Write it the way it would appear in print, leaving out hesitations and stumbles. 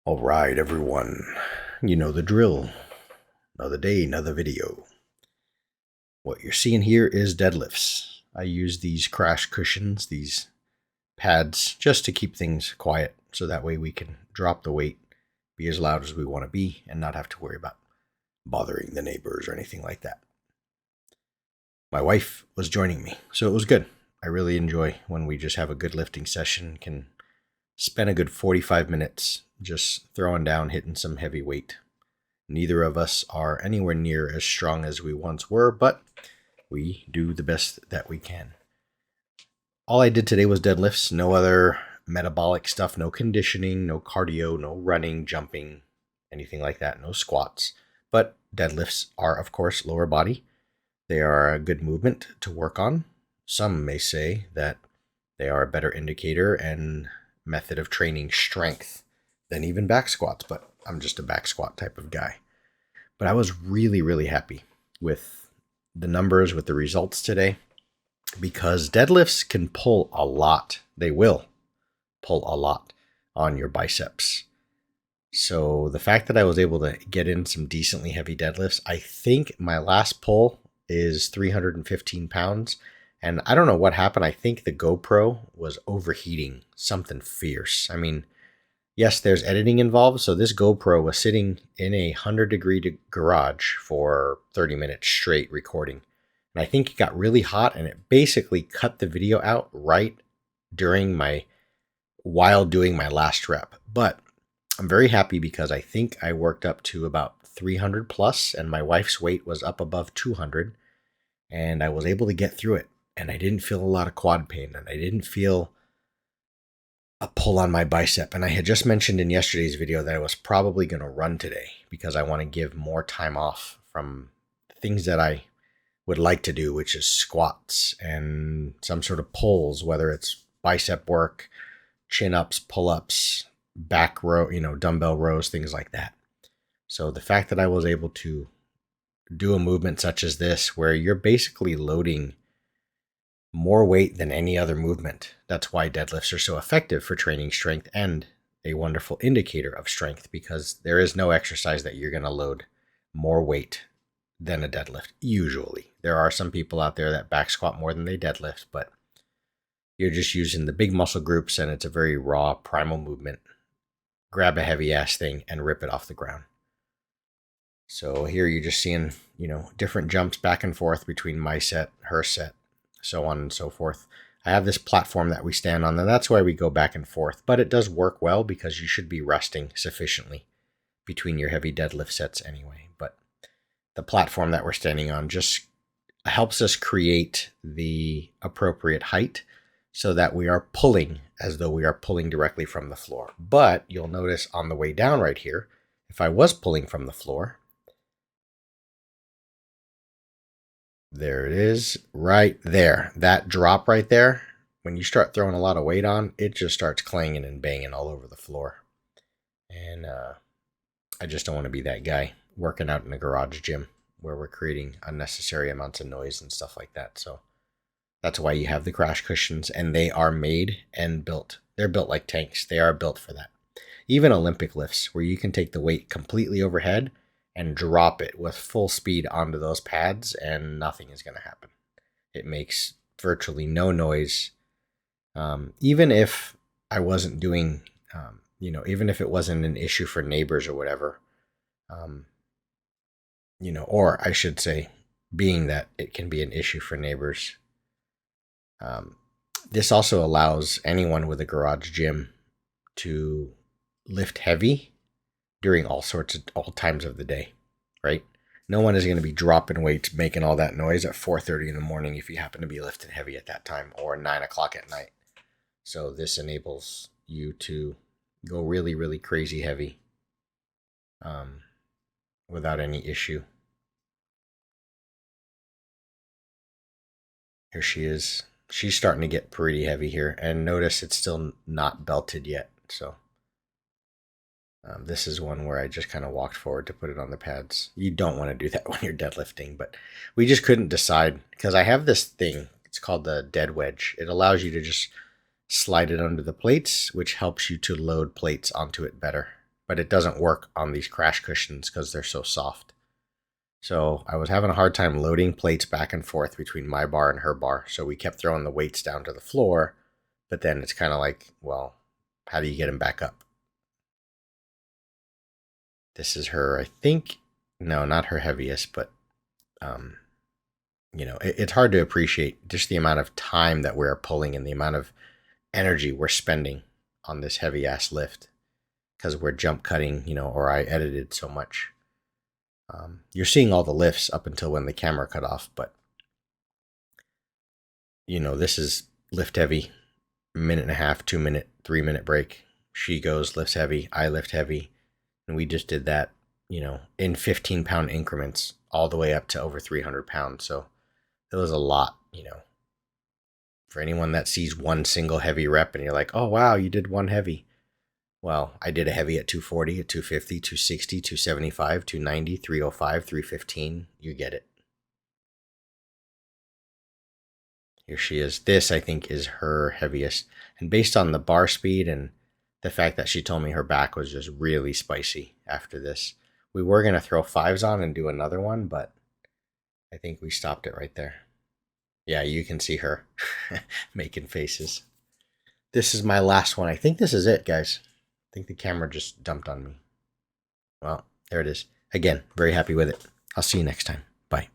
All right, everyone. You know the drill. Another day, another video. What you're seeing here is deadlifts. I use these crash cushions, these pads, just to keep things quiet so that way we can drop the weight, be as loud as we want to be, and not have to worry about bothering the neighbors or anything like that. My wife was joining me, so it was good. I really enjoy when we just have a good lifting session, can spend a good 45 minutes just throwing down, hitting some heavy weight. Neither of us are anywhere near as strong as we once were, but we do the best that we can. All I did today was deadlifts, no other metabolic stuff, no conditioning, no cardio, no running, jumping, anything like that, no squats. But deadlifts are, of course, lower body. They are a good movement to work on. Some may say that they are a better indicator and method of training strength than even back squats, but I'm just a back squat type of guy. But I was really, really happy with the numbers, with the results today, because deadlifts can pull a lot. They will pull a lot on your biceps. So the fact that I was able to get in some decently heavy deadlifts, I think my last pull is 315 pounds. And I don't know what happened. I think the GoPro was overheating something fierce. I mean, yes, there's editing involved. So this GoPro was sitting in a 100-degree garage for 30 minutes straight recording. And I think it got really hot and it basically cut the video out right while doing my last rep. But I'm very happy because I think I worked up to about 300 plus and my wife's weight was up above 200 and I was able to get through it. And I didn't feel a lot of quad pain and I didn't feel a pull on my bicep. And I had just mentioned in yesterday's video that I was probably going to run today because I want to give more time off from things that I would like to do, which is squats and some sort of pulls, whether it's bicep work, chin ups, pull ups, back row, dumbbell rows, things like that. So the fact that I was able to do a movement such as this, where you're basically loading more weight than any other movement. That's why deadlifts are so effective for training strength and a wonderful indicator of strength, because there is no exercise that you're going to load more weight than a deadlift. Usually there are some people out there that back squat more than they deadlift, but you're just using the big muscle groups and it's a very raw primal movement. Grab a heavy ass thing and rip it off the ground. So here you're just seeing, different jumps back and forth between my set, her set, so on and so forth. I have this platform that we stand on, and that's why we go back and forth. But it does work well because you should be resting sufficiently between your heavy deadlift sets anyway. But the platform that we're standing on just helps us create the appropriate height so that we are pulling as though we are pulling directly from the floor. But you'll notice on the way down right here, if I was pulling from the floor, there it is right there. That drop right there, when you start throwing a lot of weight on, it just starts clanging and banging all over the floor. And I just don't want to be that guy working out in a garage gym where we're creating unnecessary amounts of noise and stuff like that. So that's why you have the crash cushions, and they are made and built. They're built like tanks. They are built for that. Even Olympic lifts, where you can take the weight completely overhead and drop it with full speed onto those pads and nothing is going to happen. It makes virtually no noise. Even if I wasn't doing, even if it wasn't an issue for neighbors or whatever, or I should say, being that it can be an issue for neighbors, this also allows anyone with a garage gym to lift heavy during all times of the day, right? No one is going to be dropping weights, making all that noise at 4:30 in the morning if you happen to be lifting heavy at that time, or 9 o'clock at night. So this enables you to go really, really crazy heavy without any issue. Here she is. She's starting to get pretty heavy here, and notice it's still not belted yet. So this is one where I just kind of walked forward to put it on the pads. You don't want to do that when you're deadlifting, but we just couldn't decide because I have this thing. It's called the dead wedge. It allows you to just slide it under the plates, which helps you to load plates onto it better but it doesn't work on these crash cushions because they're so soft. So I was having a hard time loading plates back and forth between my bar and her bar. So we kept throwing the weights down to the floor, but then it's kind of like, well, how do you get them back up? This is her, I think, no, not her heaviest, but it's hard to appreciate just the amount of time that we're pulling and the amount of energy we're spending on this heavy ass lift because we're jump cutting, or I edited so much. You're seeing all the lifts up until when the camera cut off, but this is lift heavy, minute and a half, 2 minute, 3 minute break. She goes, lifts heavy, I lift heavy. And we just did that, in 15-pound increments all the way up to over 300 pounds. So it was a lot, for anyone that sees one single heavy rep and you're like, oh, wow, you did one heavy. Well, I did a heavy at 240, at 250, 260, 275, 290, 305, 315. You get it. Here she is. This, I think, is her heaviest. And based on the bar speed and the fact that she told me her back was just really spicy after this, we were going to throw fives on and do another one, but I think we stopped it right there. Yeah, you can see her making faces. This is my last one. I think this is it, guys. I think the camera just dumped on me. Well, there it is. Again, very happy with it. I'll see you next time. Bye.